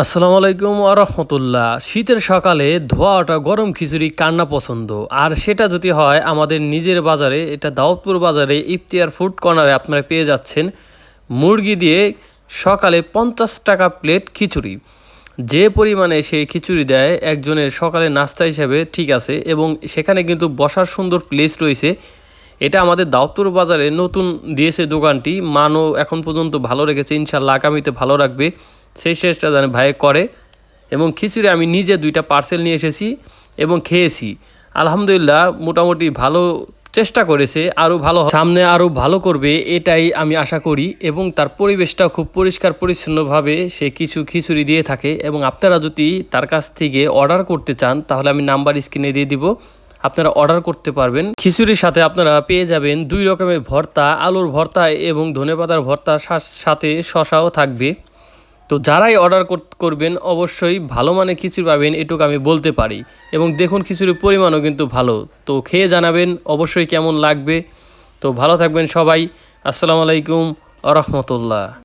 আসসালামু আলাইকুম আরহামতুল্লাহ। শীতের সকালে ধোয়া ওঠা গরম খিচুড়ি কার না পছন্দ, আর সেটা যদি হয় আমাদের নিজের বাজারে, এটা দাউদপুর বাজারে ইফতিয়ার ফুড কর্নারে আপনারা পেয়ে যাচ্ছেন মুরগি দিয়ে সকালে 50 টাকা প্লেট খিচুড়ি। যে পরিমাণে সেই খিচুড়ি দেয় একজনের সকালে নাস্তা হিসেবে, ঠিক আছে, এবং সেখানে কিন্তু বসার সুন্দর প্লেস রয়েছে। এটা আমাদের দাউদপুর বাজারে নতুন দিয়েছে দোকানটি, মানও এখন পর্যন্ত ভালো রেখেছে, ইনশাল্লাহ আগামীতে ভালো রাখবে সেই চেষ্টা জানে ভাই করে। এবং খিচুড়ি আমি নিজে 2টা পার্সেল নিয়ে এসেছি এবং খেয়েছি, আলহামদুলিল্লাহ মোটামুটি ভালো চেষ্টা করেছে, আরও ভালো সামনে আরও ভালো করবে এটাই আমি আশা করি। এবং তার পরিবেশটা খুব পরিষ্কার পরিচ্ছন্নভাবে সে কিছু খিচুড়ি দিয়ে থাকে। এবং আপনারা যদি তার কাছ থেকে অর্ডার করতে চান তাহলে আমি নাম্বার স্ক্রিনে দিয়ে দিব, আপনারা অর্ডার করতে পারবেন। খিচুড়ির সাথে আপনারা পেয়ে যাবেন 2 রকমের ভর্তা, আলুর ভর্তা এবং ধনেপাতার ভর্তা, সাথে শশাও থাকবে। তো যারাই অর্ডার করবেন অবশ্যই ভালো মানের খিচুড়ি পাবেন, এটুকু আমি বলতে পারি। এবং দেখুন খিচুড়ির পরিমাণও কিন্তু ভালো। তো খেয়ে জানাবেন অবশ্যই কেমন লাগবে। তো ভালো থাকবেন সবাই। আসসালামু আলাইকুম আ রহমতুল্লাহ।